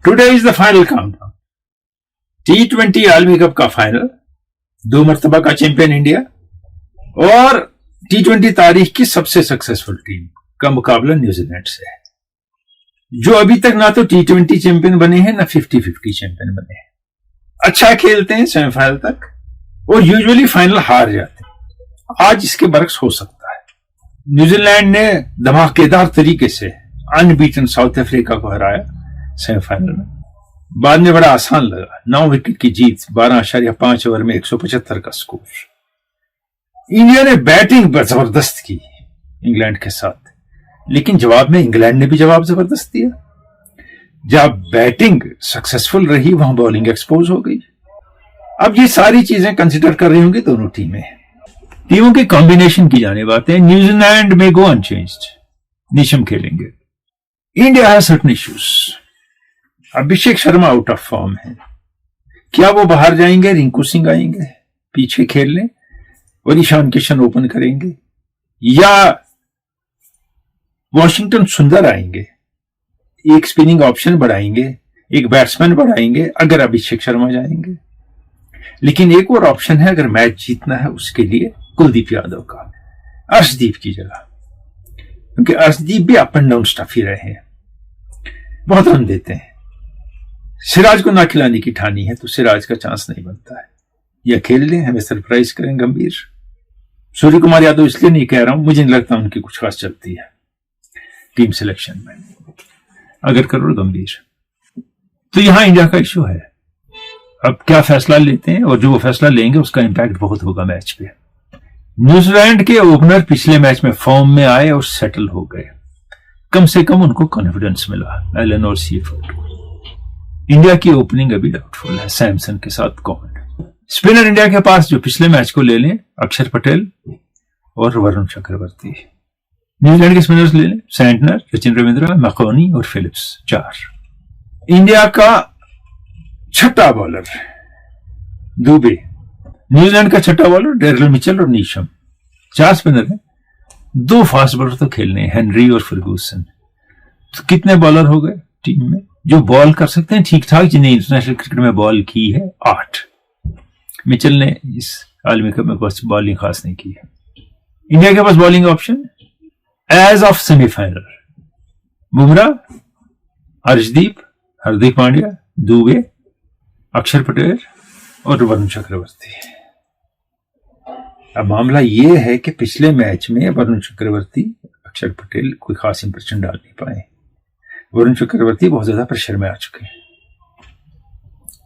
Today is the final countdown. T20 आलमी cup का final, 2 मरतबा का चैंपियन इंडिया और T20 तारीख की सबसे सक्सेसफुल टीम का मुकाबला न्यूजीलैंड से है, जो अभी तक ना तो T20 चैंपियन बने हैं ना 50-50 चैंपियन बने हैं। अच्छा खेलते हैं सेमीफाइनल तक और यूजुअली फाइनल हार जाते हैं। आज इसके बरक्स हो सकता है। न्यूजीलैंड ने धमाकेदार तरीके से अनबीटन साउथ अफ्रीका को हराया सेमीफाइनल में। बाद में बड़ा आसान लगा, 9 विकेट की जीत, 12.5 ओवर में 175 का स्कोर। इंडिया ने बैटिंग जबरदस्त की इंग्लैंड के साथ, लेकिन जवाब में इंग्लैंड ने भी जवाब जबरदस्त दिया। जब बैटिंग सक्सेसफुल रही वहां बॉलिंग एक्सपोज हो गई। अब ये सारी चीजें कंसिडर कर रही होंगी दोनों टीमों के कॉम्बिनेशन की जाने बात है। न्यूजीलैंड में गो अनचेंज्ड, नीशम खेलेंगे। India has certain issues. Abhishek Sharma out of form है, क्या वो बाहर जाएंगे, रिंकू सिंह आएंगे पीछे खेलने और ईशान किशन ओपन करेंगे, या वॉशिंगटन सुंदर आएंगे, एक स्पिनिंग ऑप्शन बढ़ाएंगे, एक बैट्समैन बढ़ाएंगे अगर अभिषेक शर्मा जाएंगे। लेकिन एक और ऑप्शन है अगर मैच जीतना है उसके लिए, कुलदीप यादव का, अर्शदीप की जगह, क्योंकि अर्शदीप भी up and down stuff he रहे हैं, बहुत रन देते हैं। सिराज को ना खिलाने की ठानी है तो सिराज का चांस नहीं बनता है, या खेल लें, हमें सरप्राइज करें गंभीर। सूर्य कुमार यादव इसलिए नहीं कह रहा हूं, मुझे नहीं लगता उनकी कुछ खास चलती है टीम सिलेक्शन में, अगर करो गंभीर। तो यहां इंडिया का इश्यू है, अब क्या फैसला लेते हैं, और जो वो फैसला लेंगे उसका इंपैक्ट बहुत होगा मैच पे। न्यूजीलैंड के ओपनर पिछले मैच में फॉर्म में आए और सेटल हो गए, कम से कम उनको कॉन्फिडेंस मिला एलन और सीफर्ड को। इंडिया की ओपनिंग अभी डाउटफुल है, सैमसन के साथ कौन। स्पिनर इंडिया के पास जो पिछले मैच को ले लें, अक्षर पटेल और वरुण चक्रवर्ती। न्यूजीलैंड के स्पिनर्स ले लें, सैंटनर, सचिन रविंद्र, मैकॉनी और फिलिप्स, 4। इंडिया का छठा बॉलर दुबे, न्यूजीलैंड का छठा बॉलर डेरिल मिचेल और नीशम, 4 स्पिनर हैं। 2 फास्ट बॉलर तो खेलने हैं, हेनरी और फर्गूसन। तो कितने बॉलर हो गए टीम में जो बॉल कर सकते हैं ठीक ठाक, जिन्हें इंटरनेशनल क्रिकेट में बॉल की है? 8। मिचेल ने इस आलमी कप में बॉलिंग खास नहीं की है। इंडिया के पास bowling option as of semifinal Bumrah, Arshdeep, Hardik Pandya, Dube, Axar Patel और वरुण चक्रवर्ती। अब मामला यह है कि पिछले मैच में वरुण चक्रवर्ती, अक्षर पटेल कोई खास इंप्रेशन डाल नहीं पाए। वरुण चक्रवर्ती बहुत ज्यादा प्रेशर में आ चुके हैं,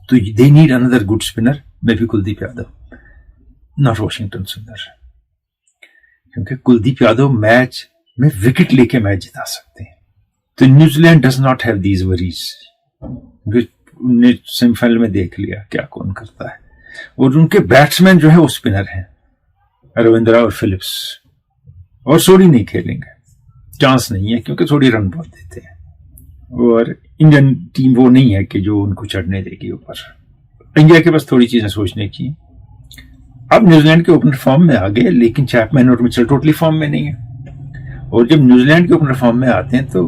तो they need another good spinner, may be Kuldeep Yadav, not Washington सुंदर, क्योंकि कुलदीप यादव मैच में विकेट लेके मैच जिता सकते हैं। तो New Zealand does not have these worries, उन्हें सेमीफाइनल में देख लिया क्या कौन करता है। और उनके बैट्समैन जो है वो स्पिनर हैं, रविंद्रा और फिलिप्स, और सोडी नहीं खेलेंगे, चांस नहीं है, क्योंकि थोड़ी रन बहुत देते हैं और इंडियन टीम वो नहीं है कि जो उनको चढ़ने देगी ऊपर। इंडिया के पास थोड़ी चीजें सोचने की। अब न्यूजीलैंड के ओपनर फॉर्म में आ गए, लेकिन चैपमैन और मिचेल टोटली फॉर्म में नहीं है। और जब न्यूजीलैंड के ओपनर फॉर्म में आते हैं तो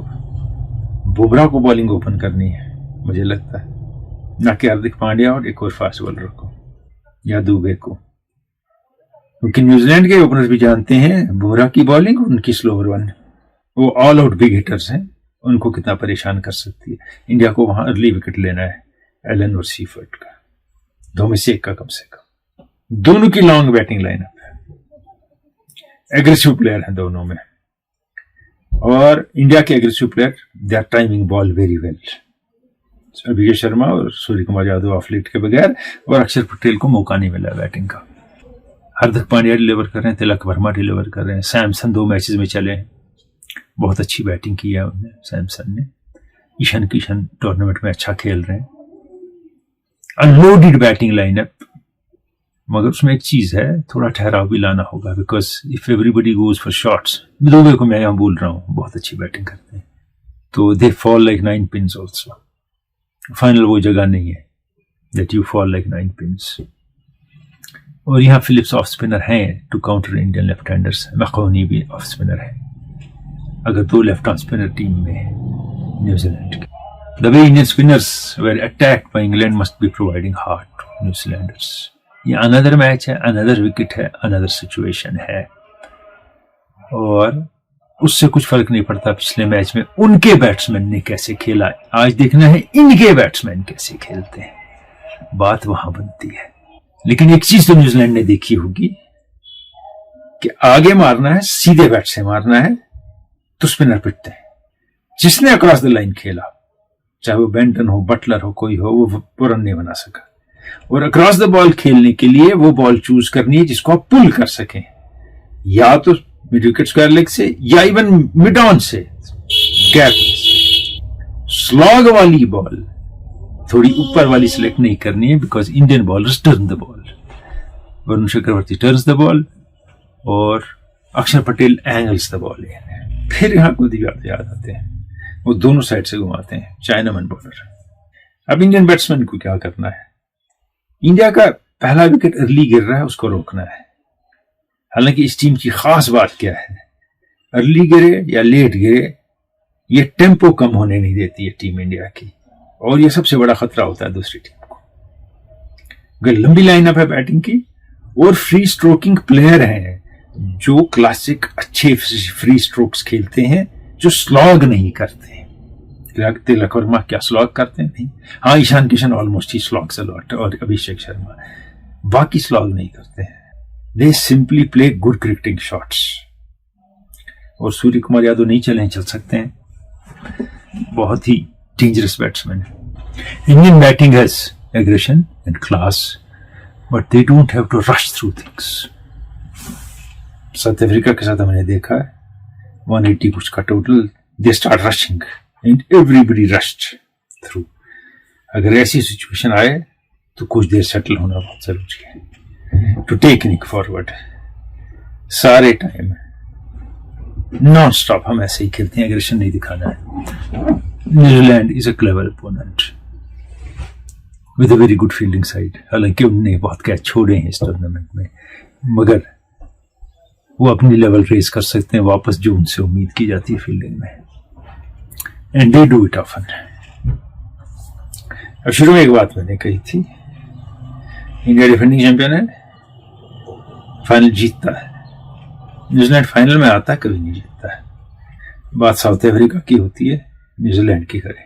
बुमराह को बॉलिंग ओपन करनी है, मुझे लगता है, ना कि हार्दिक पांड्या और एक और फास्ट बॉलर को या दुबे को, क्योंकि न्यूजीलैंड के ओपनर्स भी जानते हैं बुमराह की बॉलिंग, उनकी स्लोअर वन, वो ऑल आउट बिग हिटर्स हैं, उनको कितना परेशान कर सकती है। इंडिया को वहां अर्ली विकेट लेना है, एलन और सीफर्ड का, 2 में से 1 का कम से कम। दोनों की लॉन्ग बैटिंग लाइनअप है, एग्रेसिव प्लेयर हैं दोनों में, और इंडिया के aggressive player they are timing ball very well. Abhishek Sharma और सूर्य कुमार यादव ऑफ लेट के बगैर, और अक्षर पटेल को मौका नहीं मिला बैटिंग का। हार्दिक पांड्या डिलीवर कर रहे हैं, तिलक वर्मा डिलीवर कर रहे हैं, सैमसन 2 मैचेस में चले हैं, बहुत अच्छी बैटिंग की है उन्होंने, सैमसन ने। ईशान किशन टूर्नामेंट में अच्छा खेल रहे हैं। अनलोडेड बैटिंग लाइनअप, मगर उसमें एक चीज है, थोड़ा ठहराव भी लाना होगा, because if everybody goes for shots, Dubey को मैं यहां बोल रहा हूं, बहुत अच्छी बैटिंग करते हैं, तो they fall like 9 pins also. Final वो जगह नहीं है that you fall like 9 pins. और यहाँ फिलिप्स ऑफ स्पिनर हैं to counter Indian left handers, मैकॉनी भी ऑफ स्पिनर है, अगर 2 लेफ्ट आर्म स्पिनर टीम में है न्यूजीलैंड के। The way Indian spinners were attacked by England must be providing heart to New Zealanders. ये another मैच है, another wicket है, another situation है, और उससे कुछ फर्क नहीं पड़ता पिछले मैच में उनके बैट्समैन ने कैसे खेला है। आज देखना है इनके बैट्समैन कैसे खेलते हैं, बात वहां बनती है। लेकिन एक चीज तो न्यूजीलैंड ने देखी होगी कि आगे मारना है, सीधे बैट से मारना है तो स्पिनर पिटते हैं। जिसने अक्रॉस द लाइन खेला, चाहे वो बेंटन हो, बटलर हो, कोई हो, वो रन नहीं बना सका। और अक्रॉस द बॉल खेलने के लिए वो बॉल चूज करनी है जिसको आप पुल कर सकें, या तो मिड विकेट स्क्वायर लेग से या इवन मिड ऑन से, गैप से। स्लॉग वाली बॉल थोड़ी ऊपर वाली सिलेक्ट नहीं करनी है, because Indian bowlers turn the ball. Varun Chakravarthy turns the ball और Axar Patel angles the ball. फिर यहां को याद आते हैं, वो दोनों साइड से घुमाते हैं, चाइनामैन बॉलर। अब इंडियन बैट्समैन को क्या करना है? इंडिया का पहला विकेट अर्ली गिर रहा है, उसको रोकना है। हालांकि इस टीम की खास बात क्या है, अर्ली गिरे या लेट गिरे, ये टेम्पो कम होने नहीं देती है टीम इंडिया की, और ये सबसे बड़ा खतरा होता है दूसरी टीम को। अगर लंबी लाइनअप है बैटिंग की और फ्री स्ट्रोकिंग प्लेयर हैं जो क्लासिक अच्छे फ्री स्ट्रोक्स खेलते हैं, जो स्लॉग नहीं करते। तिलक वर्मा क्या स्लॉग करते हैं? नहीं। हाँ, ईशान किशन ऑलमोस्ट ही स्लॉग्स अ लॉट, और अभिषेक शर्मा, बाकी स्लॉग नहीं करते हैं। They simply play good cricketing shots. और सूर्य कुमार यादव नहीं चल सकते हैं, बहुत ही डेंजरस बैट्समैन है। Indian batting has aggression and class, but they don't have to rush through things. South Africa के साथ हमने देखा है 180 कुछ का टोटल, they start rushing and everybody rushed through. अगर ऐसी सिचुएशन आए तो कुछ देर सेटल होना बहुत जरूरी है टू टेक निक फॉरवर्ड। सारे टाइम नॉन स्टॉप हम ऐसे ही खेलते हैं, एग्रेशन नहीं दिखाना है। New Zealand is a clever opponent with a very good fielding side. हालांकि उन्होंने बहुत कैच छोड़े हैं इस टूर्नामेंट में, मगर वो अपनी लेवल रेस कर सकते हैं वापस, जो उनसे उम्मीद की जाती है फील्डिंग में, and they do it often. अब शुरू में एक बात मैंने कही थी, इंडिया डिफेंडिंग चैंपियन है, फाइनल जीतता है। न्यूजीलैंड फाइनल में आता है, कभी नहीं जीतता है। बात साउथ अफ्रीका की होती है, न्यूजीलैंड की करें।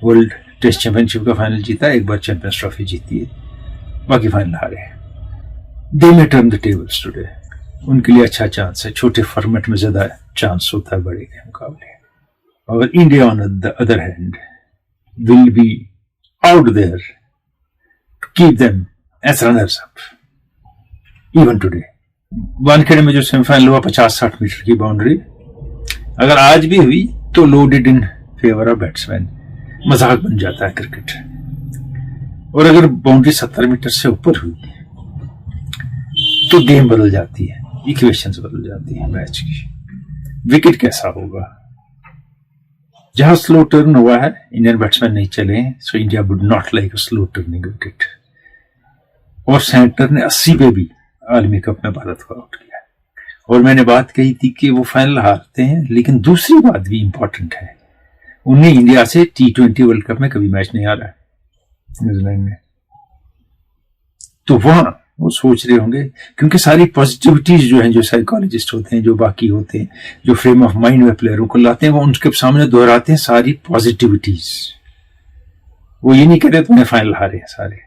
वर्ल्ड टेस्ट चैंपियनशिप का फाइनल जीता, एक बार चैंपियंस ट्रॉफी जीती है, बाकी फाइनल हारे। दे मे टर्न द टेबल्स टुडे, उनके लिए अच्छा चांस है। छोटे फॉर्मेट में ज्यादा चांस होता है बड़े के मुकाबले। अगर India on the other hand will be out there to keep them as runners up even today. Wankhede में जो सेमीफाइनल हुआ 50-60 मीटर की बाउंड्री, अगर आज भी हुई तो loaded in favour of batsman, मजाक बन जाता है क्रिकेट। और अगर बाउंड्री 70 मीटर से ऊपर हुई तो गेम बदल जाती है, इक्वेशंस बदल जाती है मैच की। विकेट कैसा होगा? जहां स्लो टर्न हुआ है, इंडियन बैट्समैन नहीं चले, so India would not like a slow turning wicket. और सेंटर ने 80 पे भी आलमी कप में भारत को आउट किया। और मैंने बात कही थी कि वो फाइनल हारते हैं, लेकिन दूसरी बात भी इंपॉर्टेंट है, उन्हें इंडिया से T20 वर्ल्ड कप में कभी मैच नहीं हारा न्यूजीलैंड ने। तो वहां वो सोच रहे होंगे, क्योंकि सारी पॉजिटिविटीज जो हैं, जो साइकोलॉजिस्ट होते हैं, जो बाकी होते हैं, जो फ्रेम ऑफ माइंड में प्लेयरों को लाते हैं, वो उनके सामने दोहराते हैं सारी पॉजिटिविटीज। वो ये नहीं कहते तुम्हें फाइनल हारे हैं सारे,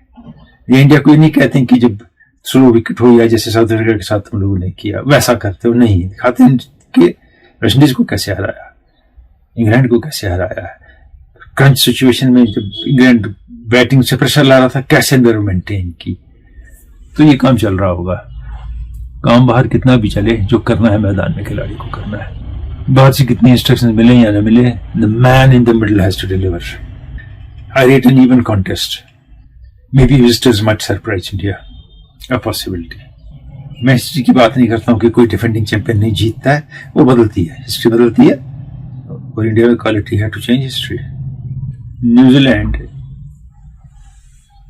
ये इंडिया को ये नहीं कहते हैं कि जब स्लो विकेट हो या जैसे साउथ अफ्रीका के साथ हम लोगों ने किया वैसा करते हो, नहीं दिखाते हैं कि वेस्ट इंडीज को कैसे हराया, इंग्लैंड को कैसे हराया, क्रंच सिचुएशन में जब इंग्लैंड बैटिंग से प्रेशर ला रहा था कैसे अंदर मेंटेन की। तो ये काम चल रहा होगा। काम बाहर कितना भी चले, जो करना है मैदान में खिलाड़ी को करना है। बाहर से कितनी इंस्ट्रक्शंस मिले या ना मिले, the man in the middle has to deliver. I rate an even contest, may be visitors might surprise India, a possibility. मैं हिस्ट्री की बात नहीं करता हूं कि कोई डिफेंडिंग चैंपियन नहीं जीतता है, वो बदलती है, हिस्ट्री बदलती है, और इंडिया में क्वालिटी है to change history. New Zealand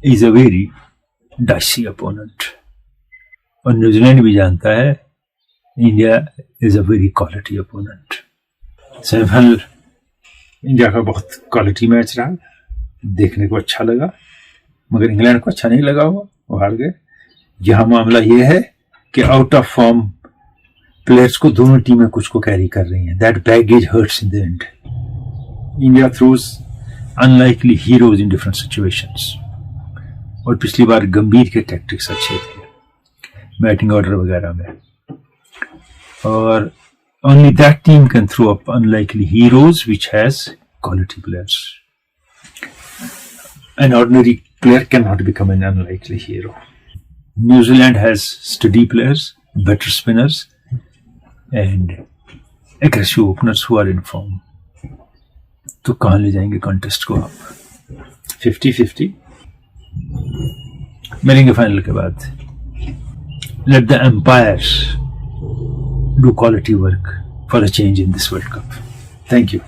is a very dicey opponent, और न्यूजीलैंड भी जानता है India is a very quality opponent. Semifinal India का बहुत क्वालिटी मैच रहा, देखने को अच्छा लगा, मगर इंग्लैंड को अच्छा नहीं लगा हुआ, वो हार गए। यह मामला ये है कि आउट ऑफ फॉर्म प्लेयर्स को दोनों टीमें कुछ को कैरी कर रही हैं। That baggage hurts in the end. India throws unlikely heroes in different situations. और पिछली बार गंभीर के टैक्टिक्स अच्छे थे बैटिंग ऑर्डर वगैरह में, और only that team can throw up unlikely heroes which has quality players. An ordinary player cannot become an unlikely hero. New Zealand has steady players, better spinners, and aggressive openers who are in form. तो कहाँ ले जाएंगे contest को आप? 50-50 मिलेंगे final के बाद। Let the umpires do quality work for a change in this World Cup. Thank you.